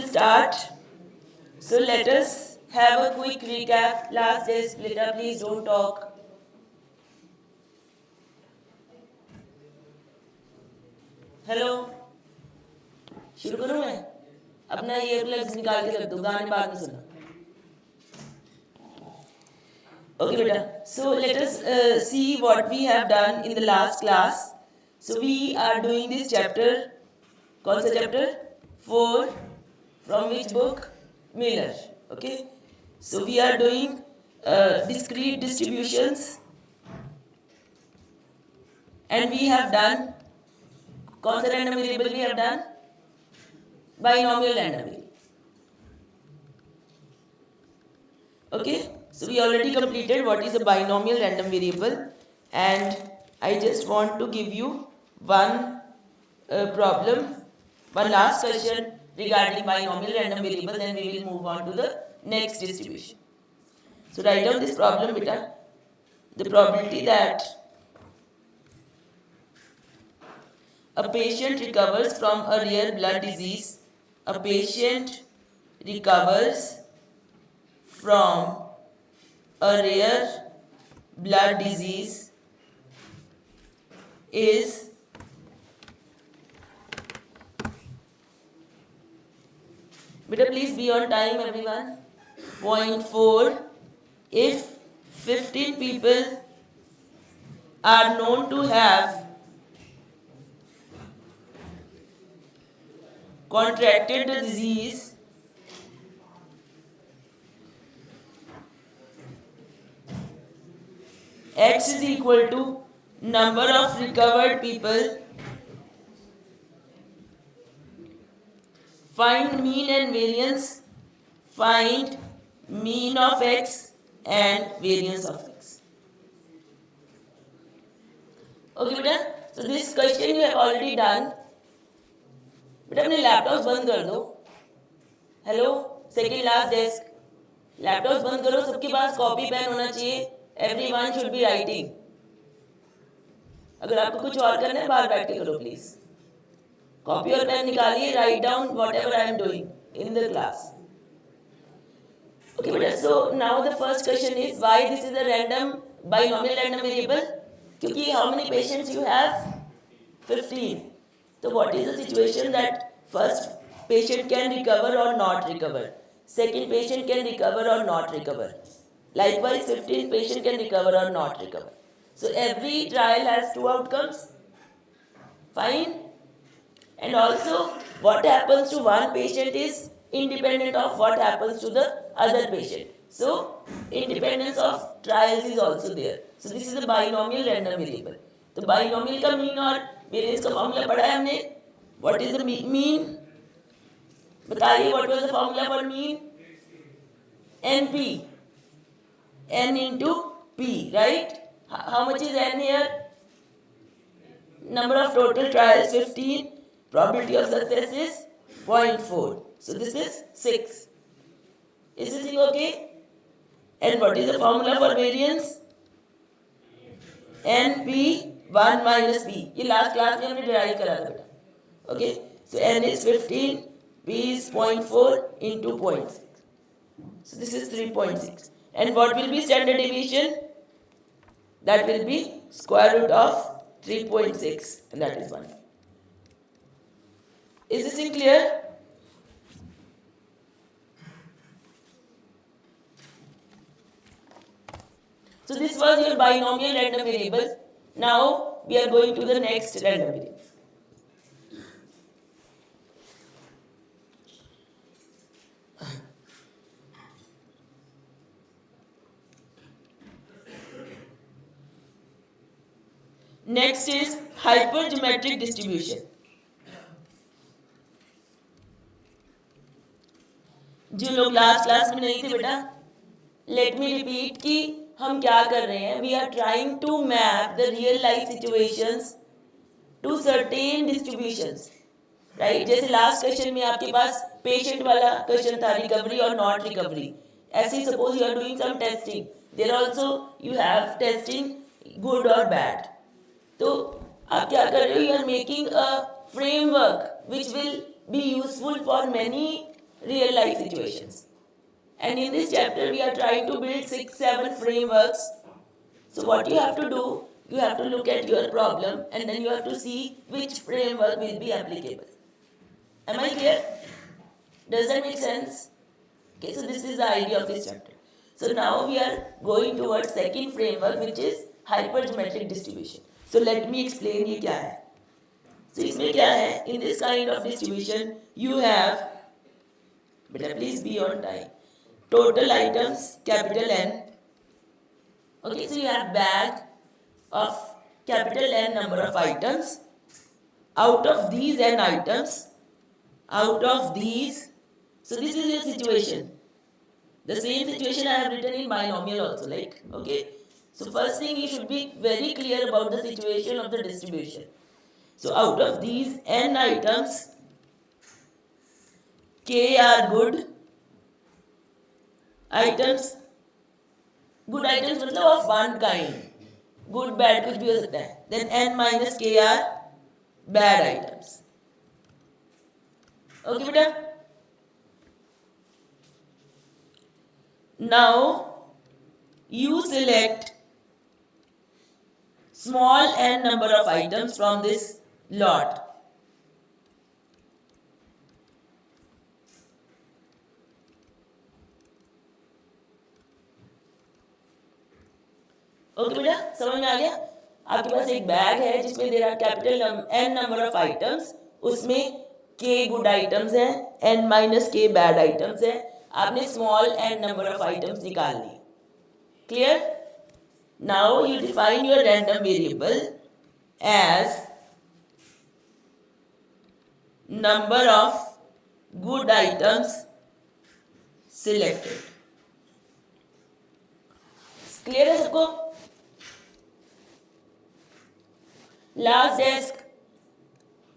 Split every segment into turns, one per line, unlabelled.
Start. So let us have a quick recap. Last day splitter, please don't talk. Hello, शुरू करूँ मैं? अपना ईयरप्लग्स निकाल के रख दो, गाने बाद में सुनना. Okay, beta. So let us see what we have done in the last class. So we are doing this chapter. कौन सा chapter? 4. From which book? Miller. Okay. So we are doing discrete distributions, and we have done. कौन सा random variable we have done? Binomial random variable. Okay, so we already completed what is a binomial random variable, and I just want to give you one problem, one last question regarding binomial random variable, then we will move on to the next distribution. So write down this problem, beta. The probability that a patient recovers from a rare blood disease, a patient recovers from a rare blood disease is better, please be on time everyone. 0.4 if 15 people are known to have contracted the disease, X is equal to number of recovered people. Find mean and variance. Find mean of X and variance of X. Okay, beta. So this question you have already done. बेटा अपने laptop बंद कर दो. Hello, second last desk. Laptop बंद करो, सबके पास copy pen होना चाहिए. Everyone should be writing. अगर आपको कुछ और करना है बाहर बैठ के करो प्लीज. कॉपी और पेन निकालिए, write down what ever I am doing in the class. Okay, beta. So now the first question is why this is a random binomial random variable? क्योंकि how many patients you have? 15. So what is the situation that first patient can recover or not recover? Second patient can recover or not recover. Likewise, 15 patient can recover or not recover. So every trial has two outcomes. Fine. And also what happens to one patient is independent of what happens to the other patient. So independence of trials is also there. So this is a binomial random variable. तो binomial का mean और variance का formula पढ़ा है हमने. What is the mean? बताइए what was the formula for mean? NP. N into P, right? How much is N here? Number of total trials 15. Probability of success is 0.4. So this is 6. Is this thing okay? And what is the formula for variance? NP 1 minus P. ये last class में हमने derive करा था बेटा. Okay. So N is 15. P is 0.4 into 0.6. So this is 3.6. And what will be standard deviation? That will be square root of 3.6. And that is 1. Is this in clear? So this was your binomial random variable. Now we are going to the next random variable. Next is hypergeometric distribution. जो लोग last class में नहीं थे बेटा, let me repeat कि हम क्या कर रहे हैं. We are trying to map the real life situations to certain distributions, right. जैसे लास्ट क्वेश्चन में आपके पास पेशेंट वाला क्वेश्चन था, रिकवरी और नॉट रिकवरी. ऐसे suppose you are doing some testing, there also you have testing good और bad. तो आप क्या कर रहे हो? You are making a framework which will be useful for many real life situations. And in this chapter, we are trying to build 6-7 frameworks. So, what you have to do, you have to look at your problem and then you have to see which framework will be applicable. Am I clear? Does that make sense? Okay, so this is the idea of this chapter. So now we are going towards second framework, which is hypergeometric distribution. So let me explain ये क्या है. So इसमें क्या है? In this kind of distribution, you have, beta please be on time. Total items capital N. Okay, so you have bag of capital N number of items. Out of these N items, out of these, so this is your situation. The same situation I have written in binomial also, like, okay. So first thing, you should be very clear about the situation of the distribution. So out of these N items, K are good items. Good items मतलब of one kind. Good, bad कुछ भी हो सकता है. Then N minus K are bad items. Okay बेटा? Now you select small n number of items from this lot. Okay बेटा, समझ में आ गया? आपके पास एक बैग है जिसमें दे रहा capital n number of items, उसमें k गुड आइटम्स हैं, n minus k bad items हैं. आपने small n number of items निकाल ली. Clear? Now you define your random variable as number of good items selected. Clear है सबको? Last desk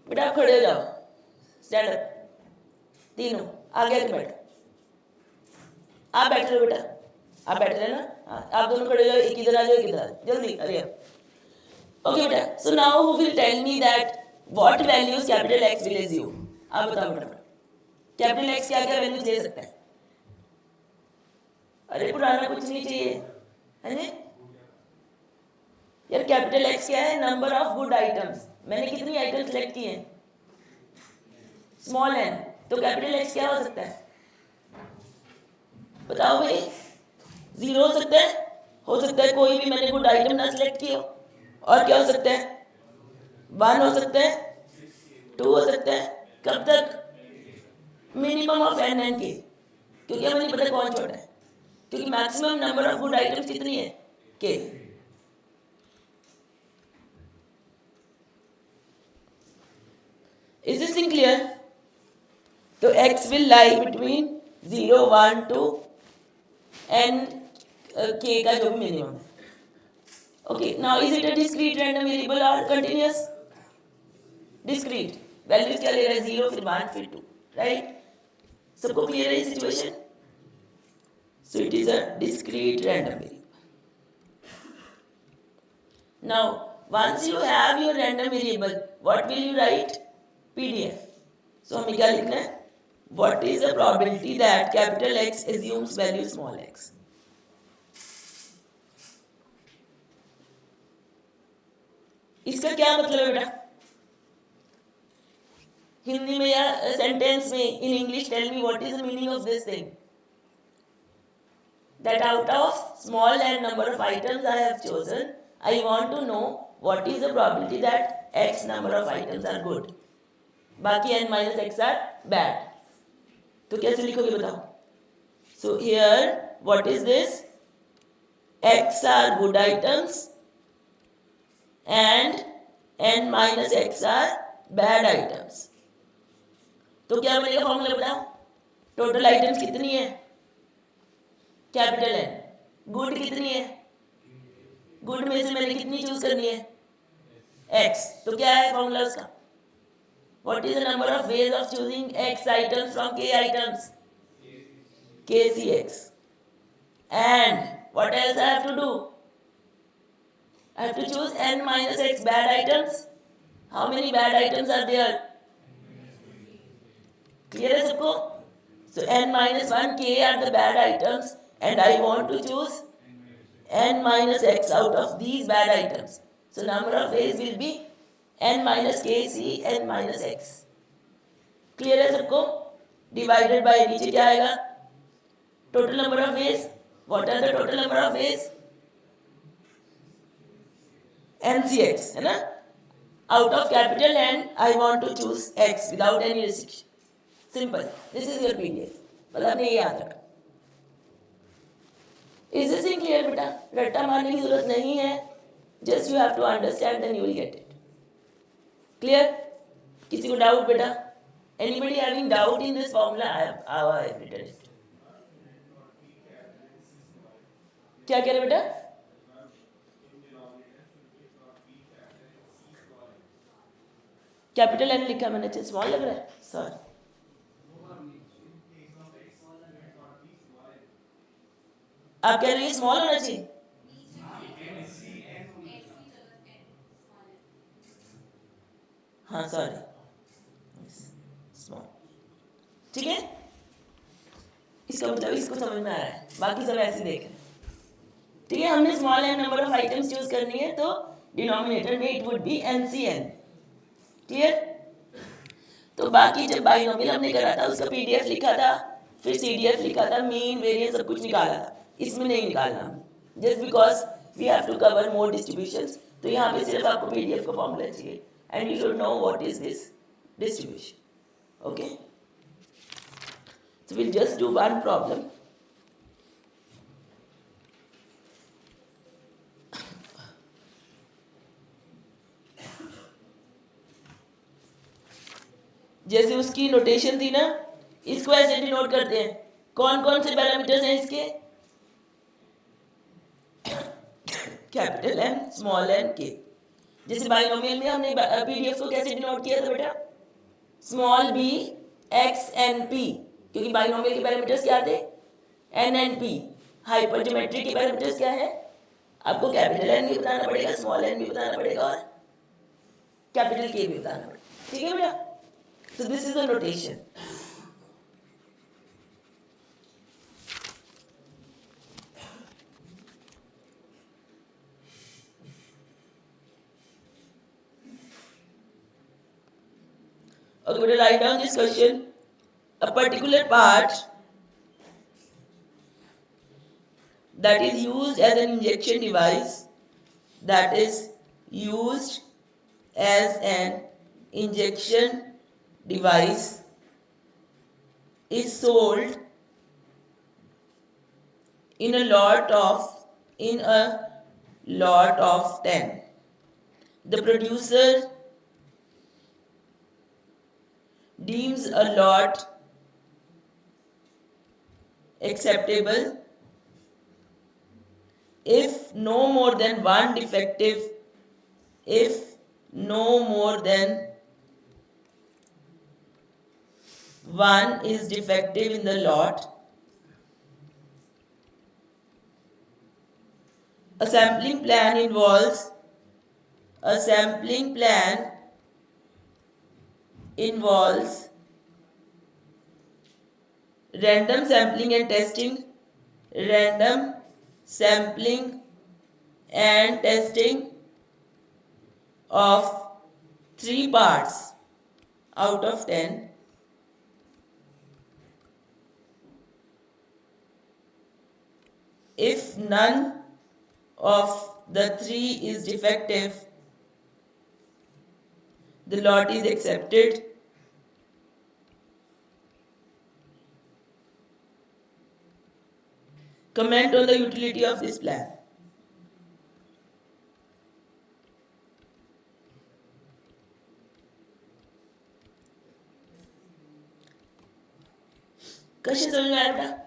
बेटा, आप खड़े हो जाओ. Stand up. तीनों आगे आके बैठो. आप बैठ रहे हो बेटा, आप बैठ रहे ना? आप दोनों खड़े हो जाओ. एक इधर आ जाओ, एक इधर आ जाओ, जल्दी. अरे ओके बेटा. So now who will tell me that what values capital X will assume? आप बताओ बेटा, कैपिटल एक्स क्या क्या वैल्यूज ले सकता है? अरे पुराना कुछ नहीं चाहिए है ना यार. कैपिटल एक्स क्या है? Number of good items. मैंने कितनी आइटम सेलेक्ट की हैं? Small N. तो कैपिटल एक्स क्या हो सकता है? बताओ भाई. जीरो हो सकता है, हो सकता है कोई भी मैंने गुड आइटम ना सिलेक्ट की हो. और क्या हो सकता है? वन हो सकता है, टू हो सकता है. कब तक? मिनिमम ऑफ एन एन के, क्योंकि हमें नहीं पता कौन छोटा है, क्योंकि maximum number of good items कितनी है? के. Is this thing clear? So x will lie between 0, 1, 2 and k का जो भी मिनिमम है. Okay, now is it a discrete random variable or continuous? Discrete. Values क्या ले रहा है? 0 फिर 1 फिर 2, right? सबको clear है ये situation? So it is a discrete random variable. Now once you have your random variable, what will you write? PDF. So हमें क्या लिखना है? What is the probability that capital X assumes value small x? इसका क्या मतलब है बेटा? हिंदी में या सेंटेंस में, in English tell me what is the meaning of this thing? That out of small n number of items I have chosen, I want to know what is the probability that x number of items are good. बाकी n minus x are bad. तो कैसे लिखोगे बताओ? So here what is this? X are good items and n minus x are bad items. तो क्या बनेगा formula बताओ? Total items कितनी है? Capital N. गुड कितनी है? गुड में से मैंने कितनी चूज करनी है? x. तो क्या है फॉर्मूला उसका? What is the number of ways of choosing x items from k items? KCX. And what else I have to do? I have to choose n minus x bad items. How many bad items are there? Clear है सबको? So n minus 1 k are the bad items and I want to choose n minus x out of these bad items. So number of ways will be n minus k c n minus x. Clear है सबको? Divided by नीचे क्या आएगा? Total number of ways. What are the total number of ways? NCX है ना? Out of capital N, I want to choose X without any restriction. Simple. This is your PDF. बस आपने ये याद रखा. Is this thing clear बेटा? रट्टा मारने की जरूरत नहीं है. Just you have to understand, then you will get it. Clear? किसी को डाउट बेटा? Anybody having doubt in this formula? I have written it. क्या कह रहे बेटा? कैपिटल एन लिखा मैंने, स्मॉल लग रहा है. सॉरी. आप कह रहे हैं स्मॉल होना चाहिए. हाँ सॉरी, स्मॉल. ठीक है, इसका मतलब इसको समझ में आ रहा है. बाकी सब ऐसे देख रहे. ठीक है, हमने small N number of items choose करनी है, तो डिनोमिनेटर में it would be NCN. Clear? तो बाकी जब बाइनोमियल हमने करा था उसका PDF लिखा था, फिर CDF लिखा था, मीन वेरिएंस सब कुछ निकाला था. इसमें नहीं निकालना, just because we have to cover more distributions. तो यहाँ पे सिर्फ आपको PDF का फॉर्मूला चाहिए and you should know what is this distribution. Okay, so will just do one problem. जैसे उसकी नोटेशन थी ना, इसको ऐसे डिनोट करते हैं. कौन कौन से पैरामीटर्स हैं इसके? कैपिटल एन, स्मॉल एन, के. जैसे बाइनोमियल में हमने PDF को कैसे डिनोट किया था बेटा? Small b x n p, क्योंकि बाइनोमियल के पैरामीटर्स क्या थे? n and p. हाइपरज्योमेट्री के पैरामीटर्स क्या है? आपको कैपिटल एन भी बताना पड़ेगा, स्मॉल एन भी बताना पड़ेगा और कैपिटल के भी बताना पड़ेगा. ठीक है बेटा? So this is the notation. Okay, we'll write down this question. A particular part that is used as an injection device, that is used as an injection device, is sold in a lot of 10. The producer deems a lot acceptable if no more than one defective one is defective in the lot. A sampling plan involves random sampling and testing of 3 parts out of 10. If none of the 3 is defective, the lot is accepted. Comment on the utility of this plan. Question समझ में आया बेटा?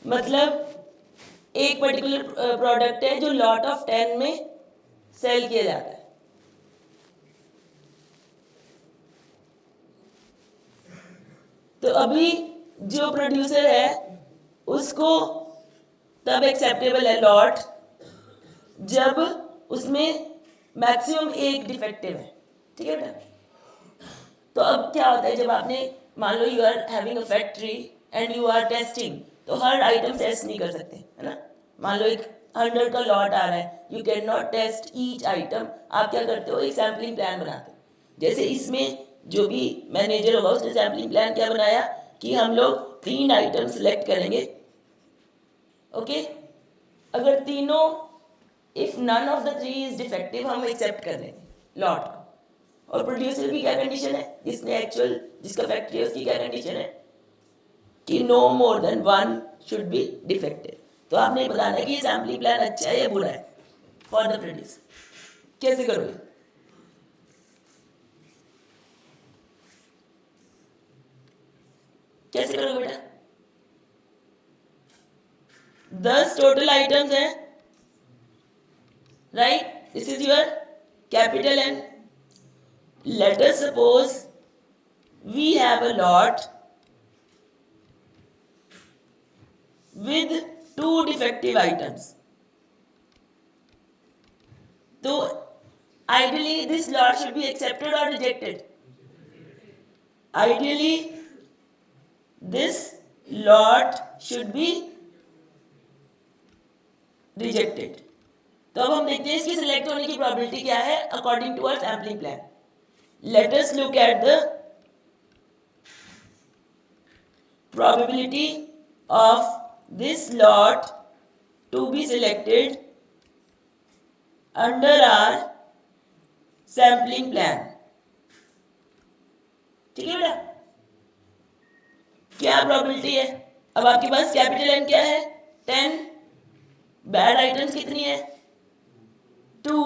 मतलब एक particular product है जो lot of 10 में cell किया जाता है. तो अभी जो प्रोड्यूसर है उसको तब एक्सेप्टेबल है लॉट जब उसमें मैक्सिमम एक डिफेक्टिव है. ठीक है बेटा? तो अब क्या होता है, जब आपने मान लो you are having a factory and you are testing, तो हर आइटम टेस्ट नहीं कर सकते, है ना। मान लो एक 100 का लॉट आ रहा है, you can not test each item. आप क्या करते हो, एक सैम्पलिंग प्लान बनाते हो। जैसे इसमें जो भी मैनेजर होगा उसने सैम्पलिंग प्लान क्या बनाया कि हम लोग 3 आइटम सिलेक्ट करेंगे, ओके। अगर तीनों, if none of the 3 is defective, हम एक्सेप्ट कर लेंगे लॉट को। और प्रोड्यूसर की क्या कंडीशन है, जिसने एक्चुअल, जिसका फैक्ट्री है, उसकी क्या कंडीशन है कि no more than 1 should be defective. तो आपने बताना है कि ये सैम्पलिंग प्लान अच्छा है या बुरा है फॉर द प्रोड्यूसर। कैसे करोगे, कैसे करोगे बेटा? 10 टोटल आइटम्स हैं, right, this is your capital N. Let us suppose we have a lot with 2 defective items. So ideally this lot should be accepted or rejected. Ideally this lot should be rejected. तो अब हम देखते हैं इसकी select होने की probability क्या है according to our sampling plan. Let us look at the probability of this lot to be selected under our sampling plan। ठीक है बेटा, क्या प्रोबेबिलिटी है? अब आपके पास कैपिटल एन क्या है 10, बैड आइटम्स कितनी है 2,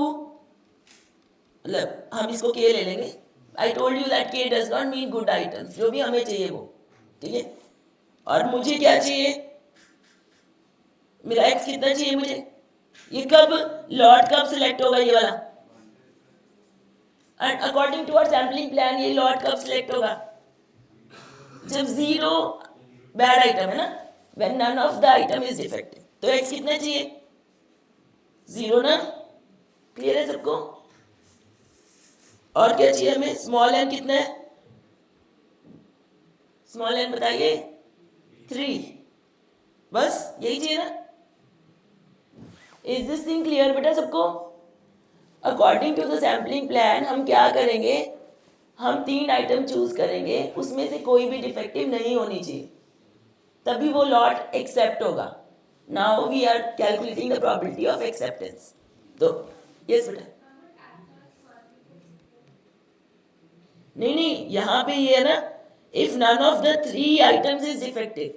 मतलब हम इसको के ले लेंगे। आई टोल्ड यू दैट के does not mean good items, जो भी हमें चाहिए वो, ठीक है। और मुझे क्या चाहिए, मेरा एक्स कितना चाहिए मुझे, ये कब लॉट कब सिलेक्ट होगा ये वाला, and according to our sampling plan ये लॉट कब सिलेक्ट होगा, जब 0 बैड आइटम है ना, when none of the item is defective. तो एक्स कितना चाहिए 0 ना, क्लियर है सबको? और क्या चाहिए हमें, स्मॉल एन कितना है, स्मॉल एन बताइए 3, बस यही चाहिए ना। इज दिस थिंग क्लियर बेटा सबको? According to the sampling plan हम क्या करेंगे, हम 3 आइटम चूज करेंगे, उसमें से कोई भी डिफेक्टिव नहीं होनी चाहिए, तभी वो लॉट एक्सेप्ट होगा। Now we are calculating the probability of acceptance. तो यस बेटा, नहीं यहाँ पे ये है ना, if none of the 3 items is defective,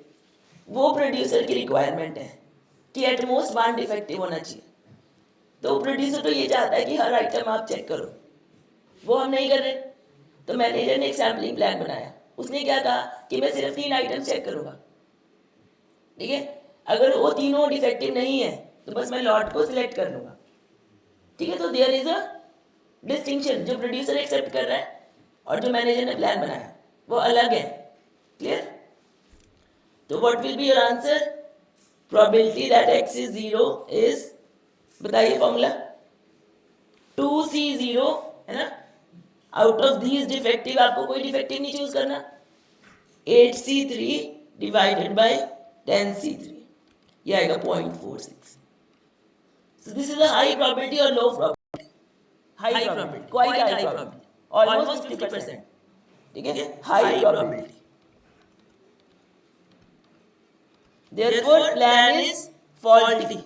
वो प्रोड्यूसर की रिक्वायरमेंट है कि एट मोस्ट 1 डिफेक्टिव होना चाहिए। तो प्रोड्यूसर तो ये चाहता है कि हर आइटम आप चेक करो, वो हम नहीं कर रहे। तो मैनेजर ने एक सैम्पलिंग प्लान बनाया, उसने क्या कहा कि मैं सिर्फ 3 आइटम चेक करूंगा, ठीक है। अगर वो तीनों डिफेक्टिव नहीं है तो बस मैं लॉट को सिलेक्ट कर लूंगा, ठीक है। तो देयर इज अ डिस्टिंक्शन, जो प्रोड्यूसर एक्सेप्ट कर रहा है और जो मैनेजर ने प्लान बनाया वो अलग है, क्लियर? तो what will be your answer, probability that x is 0 is, बताइए फॉर्मूला, 2C0 है ना, आउट ऑफ दीज डिफेक्टिव आपको कोई डिफेक्टिव नहीं चूज करना, 8C3 डिवाइडेड बाय 10C3, ये आएगा 0.46। So this is a high probability और low probability, high probability, quite high probability, almost 50%, ठीक है, high probability. Therefore plan is faulty।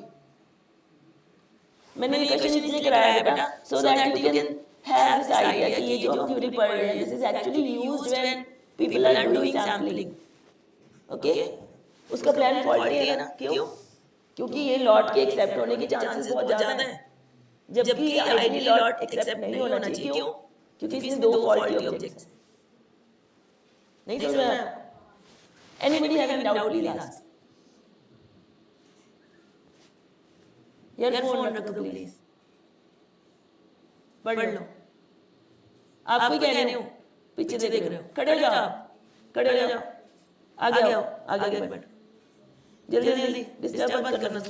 मैंने ये क्वेश्चन इसलिए कराया बेटा so that you can have this idea कि ये जो हम थ्योरी पढ़ रहे हैं this is actually used when people are doing sampling, okay? उसका प्लान फॉल्टी है ना, क्यों? क्योंकि ये लॉट के एक्सेप्ट होने के चांसेस बहुत ज़्यादा हैं, जबकि आइडियली लॉट एक्सेप्ट नहीं होना चाहिए, क्यों? क्योंकि इसमें 2 फॉल्टी ऑब्जेक्ट्स। नहीं समझ में आया? Anybody have any doubt please ask. यार फोन रख दो प्लीज, पढ़ लो। आप कोई कह रहे हो, पीछे देख रहे हो, खड़े हो जाओ, खड़े हो जाओ, आगे आओ, आगे बैठो, जल्दी जल्दी, डिस्टर्ब मत करना।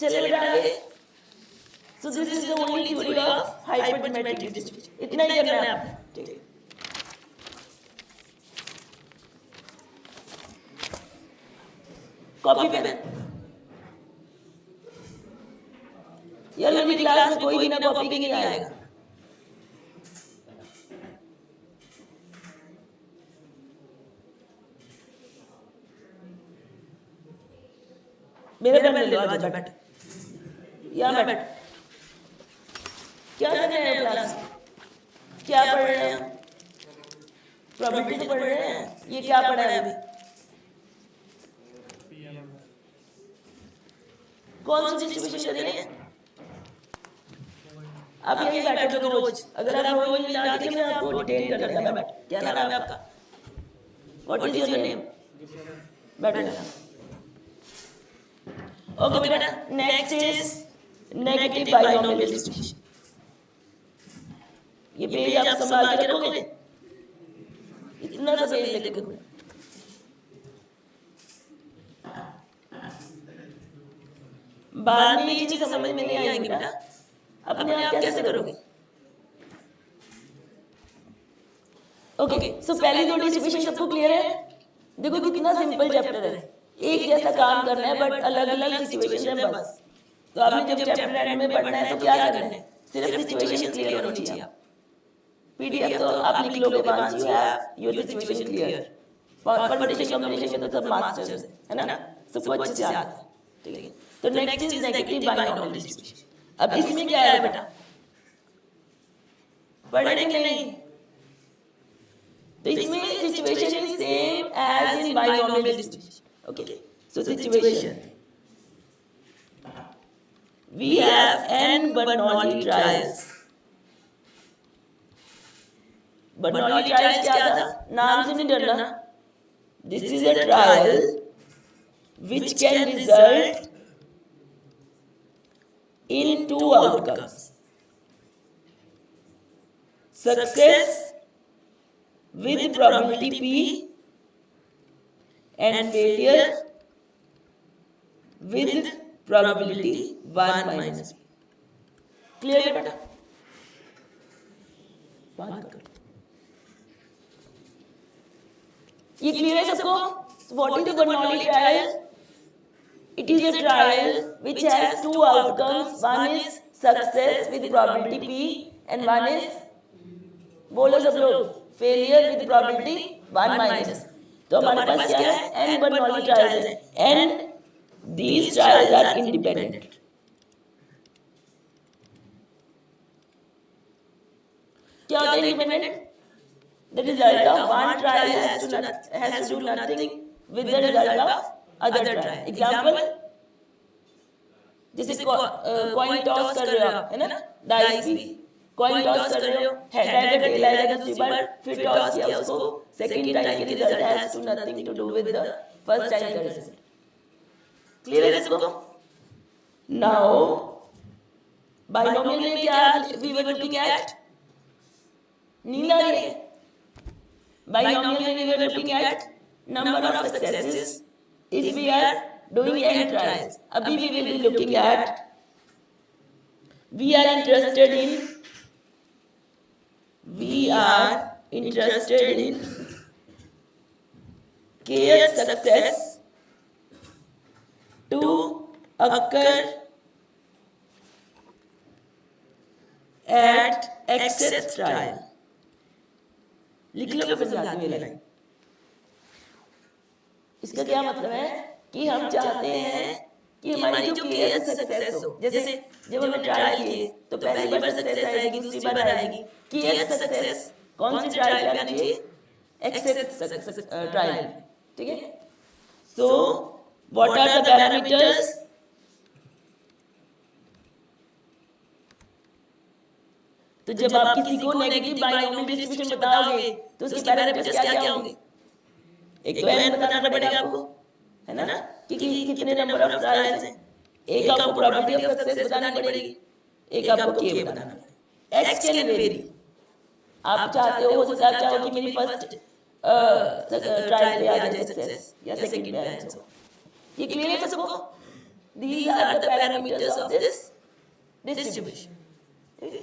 चले बेटा आगे। So this is the only theory of hypergeometric distribution, इतना ही करना है आपने, ठीक है। Copy pen. यार मेरी क्लास में कोई बिना कॉपी के नहीं आएगा। मेरा पेन ले लो, आज बैठ यहाँ बैठ। क्या कर रहे हैं क्लास? क्या पढ़ रहे हैं? प्रोबेबिलिटी तो पढ़ रहे हैं। ये क्या पढ़ा है अभी? कौन सी डिस्ट्रीब्यूशन करेंगे? आप यहीं बैठोगे रोज। अगर आप रोज नहीं आते मैं आपको डिटेन कर देता। बैठ। क्या नाम है आपका? What is your name? बैठ जाना। ओके बेटा, next is negative binomial distribution. ये पेज आप संभाल के रखोगे? इतना सा पेज लेके घूमो। बाद में ये चीज समझ में नहीं आएगी बेटा, अपने आप कैसे करोगे? ओके, सो पहली दो डिस्ट्रीब्यूशन सबको क्लियर है? देखो कितना सिंपल चैप्टर है, एक जैसा काम करना है बट अलग अलग सिचुएशन है बस। तो आपने जब चैप्टर एंड में पढ़ना है तो क्या करना है? सिर्फ सिचुएशन क्लियर होनी चाहिए। पीडीएफ तो आप लिख लोगे once you have your situation clear. Permutation combination में तो सब मास्टर्स है ना, सबको अच्छे से आता है। ठीक है, तो next is negative binomial distribution. अब इसमें क्या है बेटा, पढ़ेंगे नहीं? तो इसमें situation is same as in binomial distribution. Okay, so situation we have n Bernoulli trials। Bernoulli trials क्या था? नाम से नहीं डरना। This is a trial which can result in two outcomes: success with probability P and failure with probability 1 minus P। Clear बेटा? बात करो। ये क्लियर है सबको? What is the Bernoulli trial? It is a trial which has two outcomes. One is success with probability P and one is, बोलो सब लोग, failure with probability 1 minus। तो हमारे पास क्या है? n Bernoulli trials है and these trials are independent। क्या होता है independent? The result of one trial has to do nothing with the result of other trial। Example, जैसे coin toss कर रहे हो आप, है ना, डाइस भी coin toss कर रहे हो, हेड आएगा टेल आएगा, दूसरी बार फिर टॉस किया उसको, सेकंड टाइम के result has to nothing to do with the first time का रिजल्ट। क्लियर है इसको? नाउ बाइनोमियल में क्या वी वर लुकिंग एट? नींद आ रही है? Binomial we were looking at number of successes if we are doing n trials. Abhi we will be looking at, we are interested in kth success to occur at xth trial। लिख लो फिर साथ में line. इसका क्या मतलब है कि हम चाहते हैं कि हमारी जो kth सक्सेस हो, जैसे जब हमने ट्राई किए तो पहली बार सक्सेस आएगी, दूसरी बार आएगी, kth सक्सेस कौन सी ट्रायल पे आनी चाहिए? xth trial. ठीक है, so what are the parameters? तो जब आप किसी को नेगेटिव बाइनोमियल डिस्ट्रीब्यूशन बताओगे तो उसके पैरामीटर्स क्या क्या होंगे? एक तो n बताना पड़ेगा आपको, है ना, कि कितने नंबर ऑफ ट्रायल्स हैं। एक आपको प्रोबेबिलिटी ऑफ सक्सेस बतानी पड़ेगी, एक आपको k बताना पड़ेगा। x can very. आप चाहते हो सकता है चाहो कि मेरी फर्स्ट ट्रायल पे आ जाए सक्सेस या सेकंड पे आ जाए। ये क्लियर है सबको? These are the parameters of this distribution. ठीक है,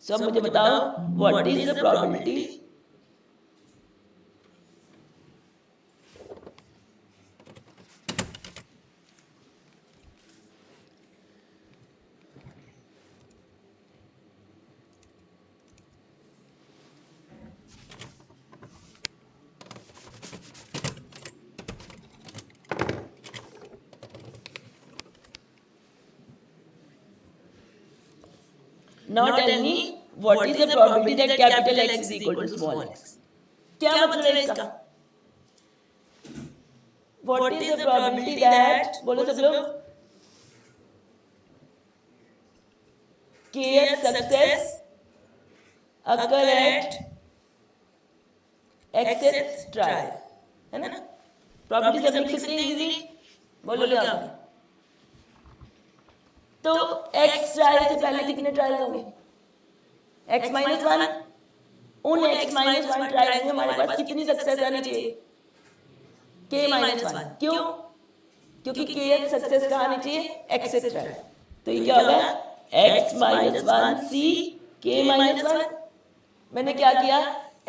सो अब मुझे बताओ what is the probability Now tell me what is the probability that capital X is equal to small x? क्या मतलब है इसका? What is the probability that, बोलो सब लोग, kth success occur at xth trial, है ना? Probability सब लिख सकते हैं इजीली, बोलो क्या होगा? तो x ट्रायल से पहले कितने ट्रायल होंगे? x minus one. उन x माइनस वन ट्रायल में हमारे पास कितनी सक्सेस आनी चाहिए? k minus one. क्यों? क्योंकि k सक्सेस कहाँ आनी चाहिए? x से ट्रायल। तो ये क्या होगा? x माइनस वन सी k माइनस वन। मैंने क्या किया?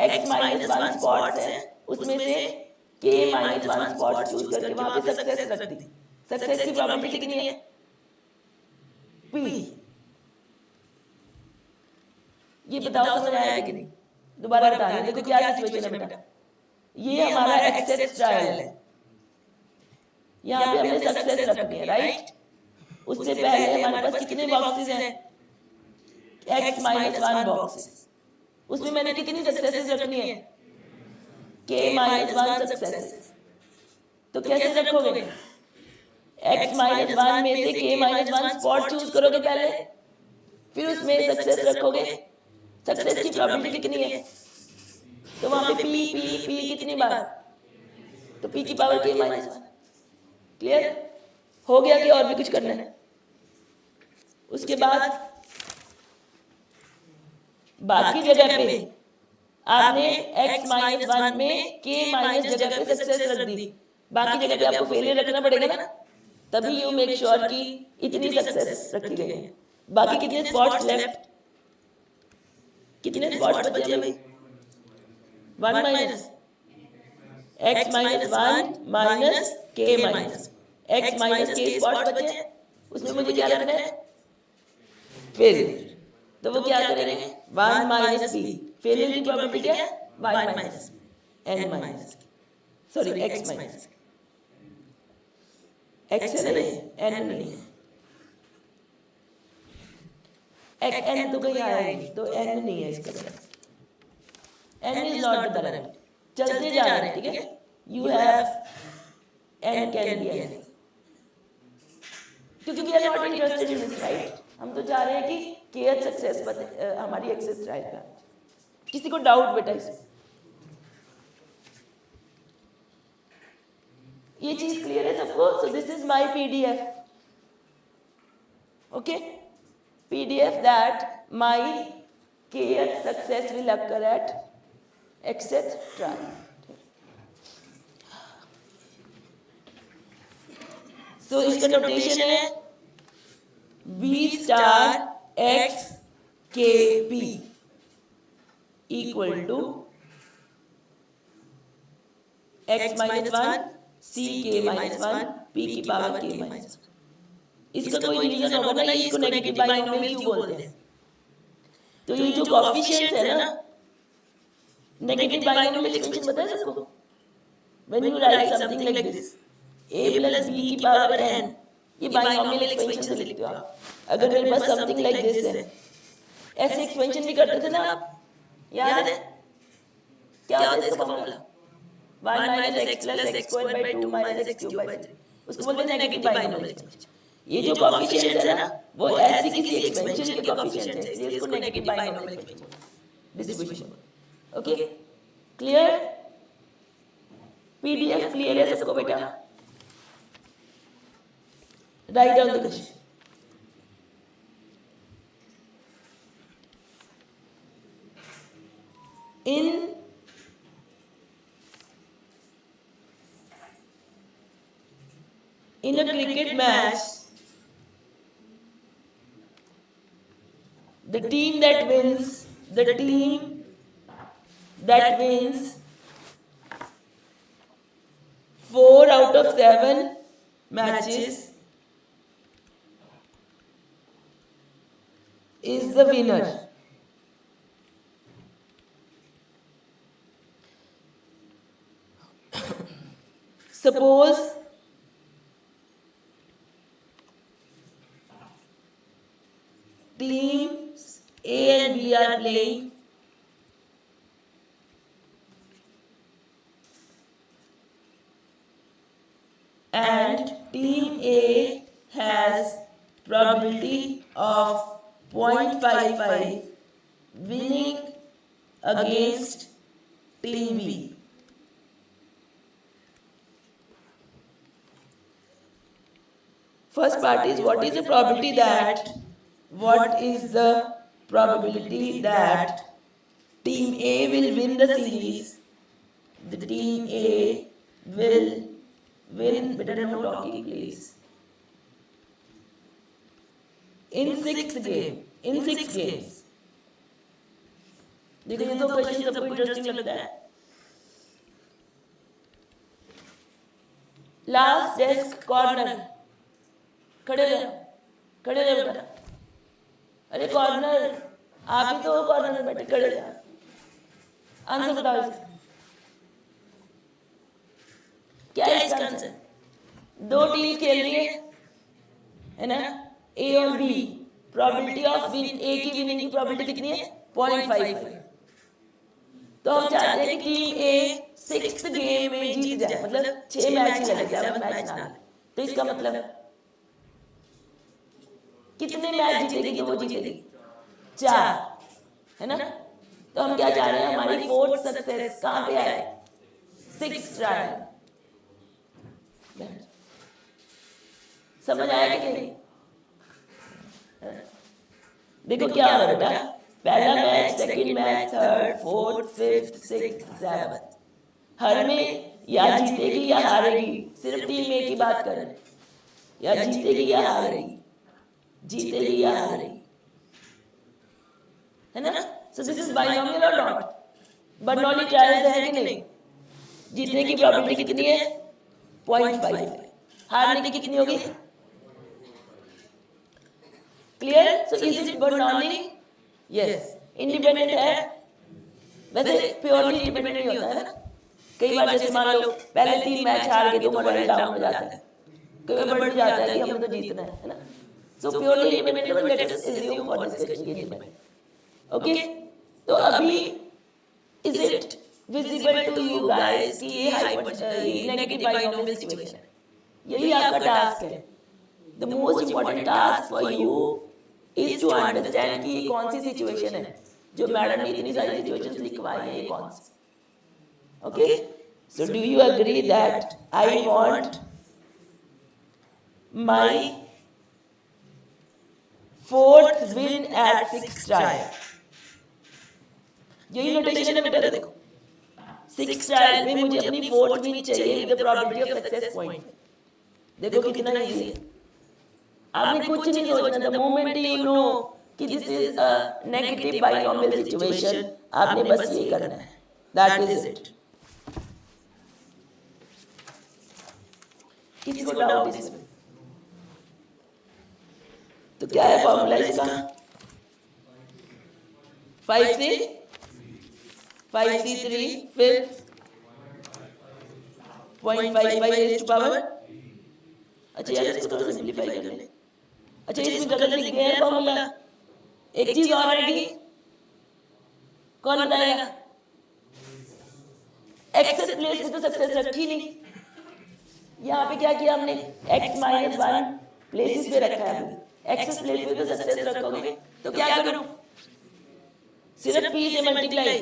x माइनस वन स्पॉट्स है, उसमें से k minus one spot choose करके वहां पे सक्सेस रख दी। सक्सेस की प्रोबेबिलिटी कितनी है? p। ये बताओ समझ आया कि नहीं? दोबारा बता रही हूँ, देखो क्या सिचुएशन है बेटा। ये हमारा एक्सेस ट्रायल है, यहाँ पे हमने सक्सेस रखनी है, राइट? उससे पहले हमारे पास कितने बॉक्सेस हैं? x minus one boxes. उसमें मैंने कितनी सक्सेसेस रखनी है? k minus one successes. तो कैसे रखोगे? x माइनस वन में से k minus one spot choose करोगे पहले, फिर उसमें सक्सेस रखोगे। सक्सेस की प्रोबेबिलिटी कितनी है? तो वहां पे p कितनी बार? तो p की power k minus one. Clear हो गया कि और भी कुछ करना है? उसके बाद बाकी जगह पे आपने x माइनस वन में k माइनस जगह पे सक्सेस रख दी, बाकी जगह पे आपको फेलियर रखना पड़ेगा ना, तभी यू मेक श्योर कि इतनी सक्सेस रखी गई है। बाकी कितने स्पॉट्स लेफ्ट? कितने स्पॉट्स बचे हैं भाई? One minus x minus one minus k minus x minus k spots बचे हैं, उसमें मुझे क्या रखना है? फेलियर। तो वो क्या करेंगे? One minus B. फेलियर की प्रोबेबिलिटी क्या है? One minus N minus, sorry X minus, X है नहीं, एन नहीं है। एन तो कहीं आया ही नहीं, तो एन नहीं है इसका मतलब। N is not the parameter. चलते जा रहे हैं, ठीक है? You have N can be N, क्योंकि we are not interested in this, right? हम तो चाह रहे हैं कि केएच सक्सेस हमारी एक्सेस ट्रायल का। किसी को डाउट बेटा इसमें? ये चीज क्लियर है सबको? So this is my PDF, okay? PDF that my KH success will occur at xth trial. So इसका नोटेशन है b star x k p equal to x minus one c k minus one p की power k minus one. इसका कोई reason होगा ना, ये इसको negative binomial क्यों बोलते हैं? तो ये जो कोएफिशिएंट्स है ना, नेगेटिव बाइनोमियल एक्सपेंशन पता है सबको? When you right something like this a plus b की पावर n, ये बाइनोमियल एक्सपेंशन से लिखते हो आप। अगर मेरे पास समथिंग लाइक दिस है, ऐसे एक्सपेंशन भी करते थे ना आप, याद है? क्या होता है इसका formula? 1 minus x plus x square by 2 minus x cube by 3, उसको बोलते हैं नेगेटिव बाइनोमियल एक्सपेंशन। ये जो कोएफिशिएंट्स है ना, वो ऐसी किसी एक्सपेंशन के कोएफिशिएंट्स हैं, इसलिए इसको negative binomial expansion distribution. Okay, clear? PDF clear है सबको बेटा? Write down the question. In a cricket match, the team that wins 4 out of 7 matches is the winner. Suppose team and B are playing. And team A has probability of 0.55 winning against team B. First part is what is the probability that team A will win the series. The team A will win, better no talking please. In 6th game, in 6 games. देखो ये तो question सबको interesting लगता है. Last desk corner, खड़े रहो बेटा. अरे कॉर्नर, आप ही तो कॉर्नर में बैठे, खड़े रहो. आंसर बताओ इसका. क्या है इसका आंसर? दो टीम खेल रही है ना, ए और बी. प्रोबेबिलिटी ऑफ ए की विनिंग की प्रोबेबिलिटी कितनी है? 0.55. तो हम चाहते हैं कि टीम ए 6th गेम में जीत जाए, मतलब 6 मैच ही लगे, 7 मैच ना. तो इसका मतलब कितने मैच जीतेगी तो वो जीतेगी? 4, है ना. तो हम क्या चाह रहे हैं, हमारी 4th सक्सेस कहाँ पे आए? 6th trial. समझ आया कि नहीं? देखो क्या हो रहा है बेटा. पहला match, second match, third, fourth, fifth, sixth, seventh, हर में या जीतेगी या हारेगी. सिर्फ टीम ए की बात करें, या जीतेगी या हारेगी, जीतेगी या हारेगी, है ना. सो दिस इज बाइनोमियल और नॉट. बर्नौली ट्रायल्स है कि नहीं? जीतने की प्रोबेबिलिटी कितनी है? 0.5. हारने की कितनी होगी? Clear. So is it Bernoulli? Yes. Independent है. वैसे प्योरली इंडिपेंडेंट नहीं होता है ना. कई बार जैसे मान लो पहले 3 मैच हार गए तो मोरल डाउन हो जाता है, कई बार बढ़ जाता है कि हमें तो जीतना है ना. So purely independent, but let us assume for discussion के इंडिपेंडेंट. ओके. तो अभी is it visible to you guys कि ये नेगेटिव बाइनोमियल सिचुएशन है? यही आपका टास्क है. The most important task for you is to understand कि ये कौन सी सिचुएशन है. जो मैडम ने इतनी सारी सिचुएशंस लिखवाई है, ये कौन सी? Okay. So do you agree that I want my 4th win at 6th trial? यही नोटेशन है बेटा. देखो 6th ट्रायल में मुझे अपनी 4th विन चाहिए with the probability of success point. देखो कितना इजी है. आपने कुछ नहीं सोचना. द मोमेंट यू नो कि this is a negative binomial situation, आपने बस ये करना है. That is it. किसी को डाउट इसमें? तो क्या है फॉर्मूला इसका? 5C3 फिर 0.55 रेज़ टू पावर. अच्छा यार इसको थोड़ा सिंपलीफाई कर ले. अच्छा इसमें गलत लिख गया है फॉर्मूला. एक चीज और रहेगी, कौन बताएगा? एक्सेस प्लेस में तो सक्सेस रखी नहीं. यहाँ पे क्या किया हमने? x-1 प्लेसेस पे रखा है. एक्सेस प्लेस पे तो सक्सेस रखोगे तो क्या करूं? सिर्फ p से मल्टीप्लाई,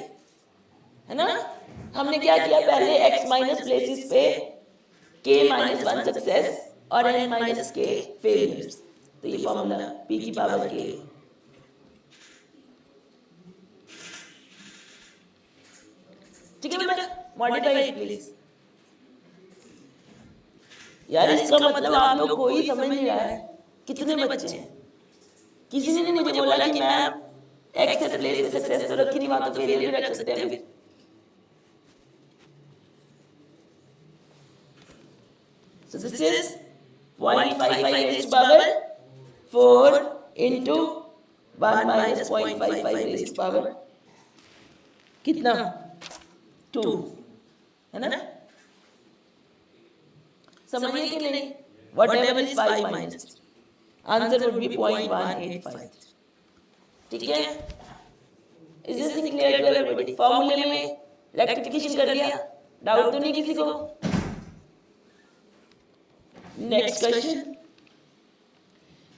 है ना. हमने क्या किया? पहले x- प्लेसेस पे k-1 सक्सेस और n-k फेलियर्स. तो ये फॉर्मूला p की पावर k. ठीक है बेटा. Modify it please. यार इसका मतलब आप लोग कोई समझ नहीं रहा है. कितने बच्चे हैं? किसी ने नहीं मुझे बोला कि मैम एक्सेस प्लेस पे सक्सेस तो रखी नहीं, वहां तो फेलियर भी रख सकते हैं. So this is 0.55 raised to power 4 into 1 minus 0.55 raised to power कितना? 2, है ना. समझिए कि नहीं? Whatever is 5 minus, answer would be 0.185. ठीक है. Is this thing clear to everybody? फॉर्मूले में रेक्टिफिकेशन कर दिया, डाउट तो नहीं किसी को? Next question,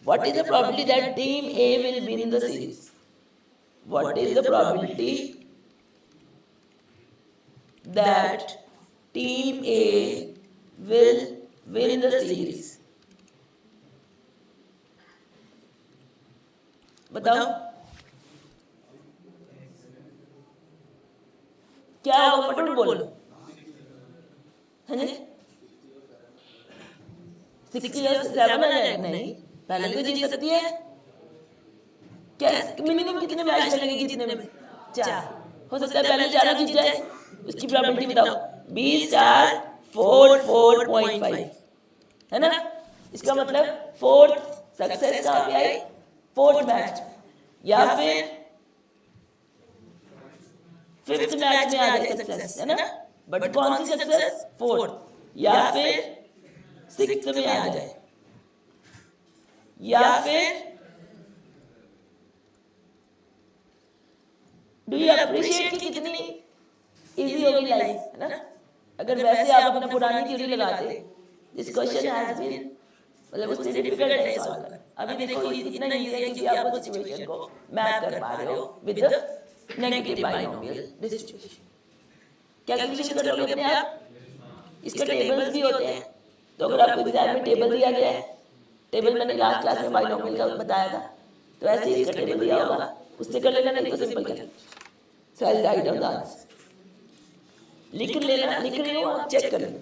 what is the probability that team A will win the series? What is the probability that team A will win the series? बताओ क्या होगा, फटाफट बोलो। है ना, 67 आ जाएगा? नहीं, पहले तो जीत सकती है। क्या मिनिमम कितने मैच लगेंगे जीतने में? 4। हो सकता है पहले 4 जीत जाए, उसकी प्रोबेबिलिटी बताओ। B स्टार 4.5 है ना, इसका मतलब 4th सक्सेस कहाँ पे आई? 4th मैच, या फिर 5th मैच में आ जाए सक्सेस, है ना? बट कौन सी सक्सेस? 4th, या फिर 6th में आ जाए, या फिर डू यू अप्रिशिएट कि कितनी इजी होगी लाइफ, है ना? अगर वैसे आप अपना पुरानी थ्योरी लगाते, दिस क्वेश्चन हैज बीन, मतलब उससे डिफिकल्ट है सॉल्व करना। अभी देखो इतना इजी है क्योंकि आप वो सिचुएशन को मैप कर पा रहे हो with the negative binomial distribution. Calculation कर लोगे अपने आप, इसके टेबल्स भी होते हैं। तो अगर आपको एग्जाम में टेबल दिया गया है, टेबल मैंने लास्ट क्लास में बाइनोमियल का बताया था, तो ऐसे ही इसका टेबल दिया होगा, उससे कर लेना, नहीं तो सिंपल कर लेना। सो आई राइट डाउन द आंसर, लिख लेना, लिख रही हो आप, चेक कर लेना।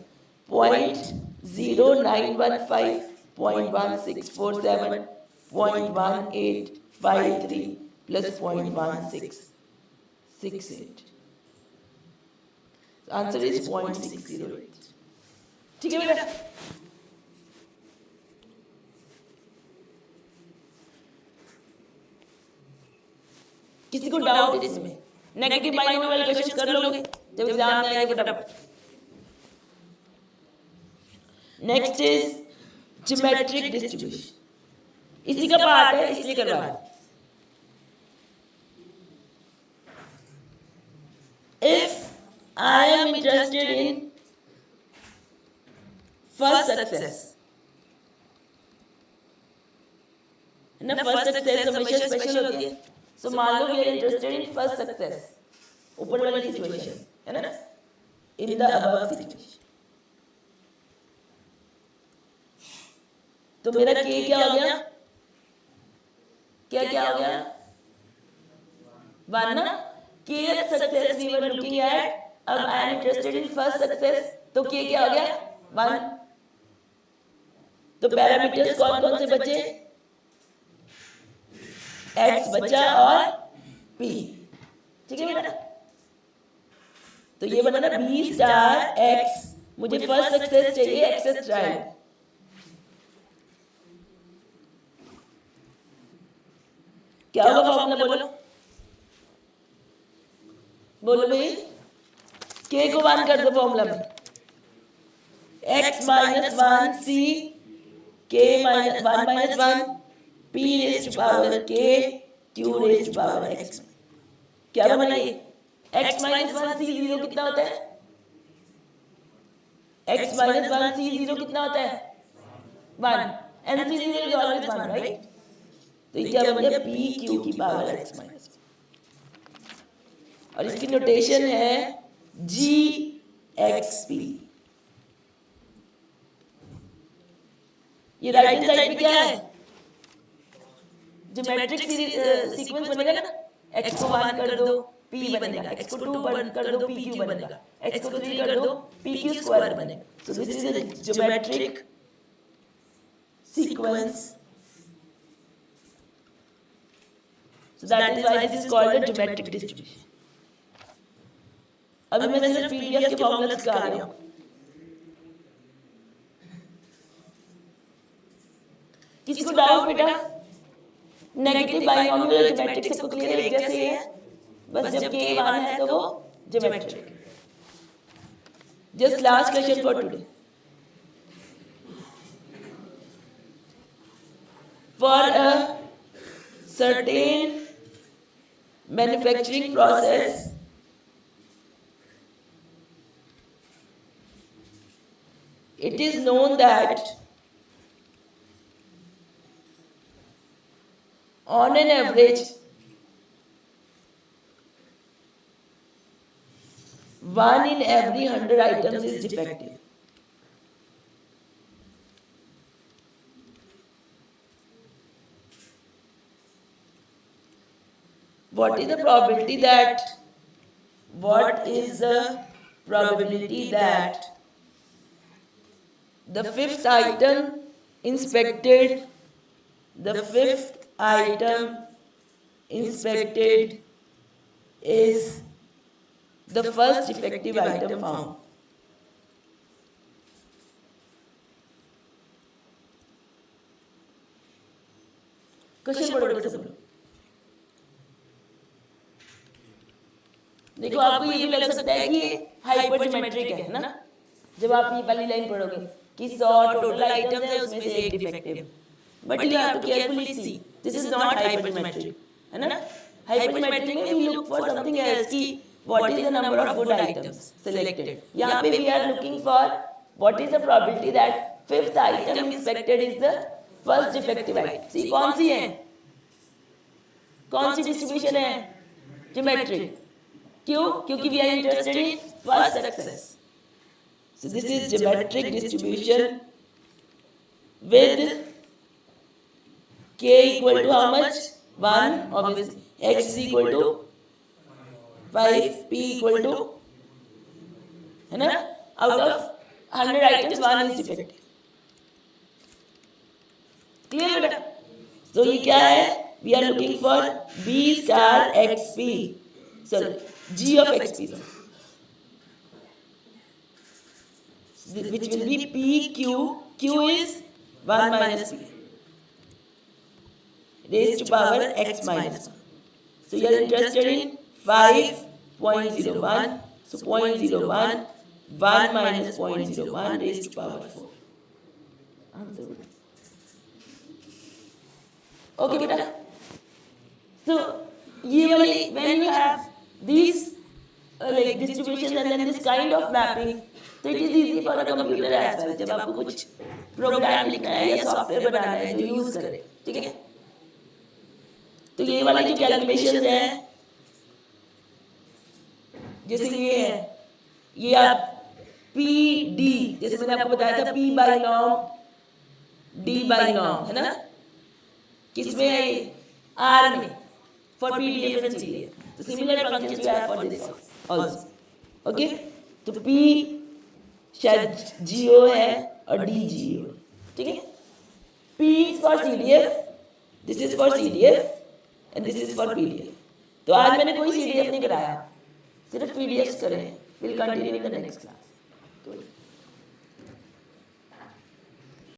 0.0915, 0.1647, 0.1853 प्लस 0.1668, आंसर इज 0.608। ठीक है बेटा, किसी को डाउट है इसमें? नेगेटिव बाइनोमियल वाले क्वेश्चंस कर लोगे जब एग्जाम में आएंगे फटाफट। नेक्स्ट इज ज्योमेट्रिक डिस्ट्रीब्यूशन, इसी का पार्ट है इसलिए करवा रहा हूं। If I am interested in first success, ना, फर्स्ट सक्सेस हमेशा स्पेशल होती है। सो मान लो we are interested in first success, ऊपर वाली सिचुएशन, है ना, इन द अबव सिचुएशन। तो मेरा के क्या हो गया? क्या क्या हो गया? 1 ना, K success we were looking at, अब I am interested in first success, तो के क्या हो गया? 1। तो पैरामीटर्स कौन कौन से बचे? x बचा और p, ठीक है बेटा? तो ये बना ना b स्टार x, मुझे फर्स्ट सक्सेस चाहिए, एक्सेस ट्रायल। क्या होगा फॉर्मूला? बोलो बोलो भाई, के को 1 कर दो फॉर्मूला में, x minus 1 c k minus 1 minus 1 p raise to power k q raise to power x। क्या बना ये? x माइनस 1 c 0 कितना होता है? x माइनस 1 c 0 कितना होता है? 1, and c 0 is always 1, right? तो ये क्या बन गया? p q की पावर x माइनस 1, और इसकी नोटेशन है g x p। ये राइट हैंड साइड पे क्या है? ज्योमेट्रिक सीक्वेंस बनेगा ना, x को 1 कर दो p बनेगा, x को 2 कर दो pq बनेगा, x को 3 कर दो pq स्क्वायर बनेगा। सो this is a geometric sequence, so that is why this is called a geometric distribution. अभी मैं सिर्फ पीडीएफ के फॉर्मूला सिखा रही हूं। किसी को डाउट बेटा? नेगेटिव बाइनोमियल ज्योमेट्रिक सबको क्लियर है, एक जैसे ही है, बस जब k 1 है तो वो geometric. Just last question for today, for a certain manufacturing process it is known that on an average 1 in every 100 items is defective. What is the probability that the fifth item inspected is the first defective item found? Question पढ़ो बेटा सब लोग। देखो आपको ये भी लग सकता है कि हाइपरज्योमेट्रिक है ना, जब आप ये वाली लाइन पढ़ोगे कि 100 टोटल आइटम्स है उसमें से एक defective, but you have to carefully see this is not hypergeometric, है ना। हाइपरज्योमेट्रिक में we look for something else की what is the number of good items selected. यहाँ पे we are looking for what is the probability that fifth item inspected is the first defective item. See कौन सी है, कौन सी distribution है, geometric. क्यों? क्योंकि we are interested in first success. So this is geometric distribution with k equal to how much? 1, obviously. X is equal to 5, P equal to, है ना, out of 100 items 1 is defective. Clear बेटा? So ये क्या है? We are looking for B star XP. Sorry, G of XP. Which will be PQ. Q is 1 minus P raised to power X minus 1. So you are interested in 5.01. So 0.01, 1 minus 0.01 raised to power 4. Answer. Okay beta. So usually when you have these like distributions and then this kind of mapping, तो it is easy for a computer as well. जब आपको कुछ programme लिखना है या software बनाना है जो use करे, ठीक है, तो ये वाली जो कैलकुलेशंस हैं, जैसे ये है, ये आप पी डी, जैसे मैंने आपको बताया था P by norm D by norm, है ना, किसमें है ये, आर में, for P D F and C. तो similar functions you have for this also. Okay, तो पी शायद जीओ है और डी जीओ, ठीक है। P is for CDF, this is for CDF and this is for PDF. तो आज मैंने कोई CDF नहीं कराया, सिर्फ PDFs करें। We'll continue in the next class.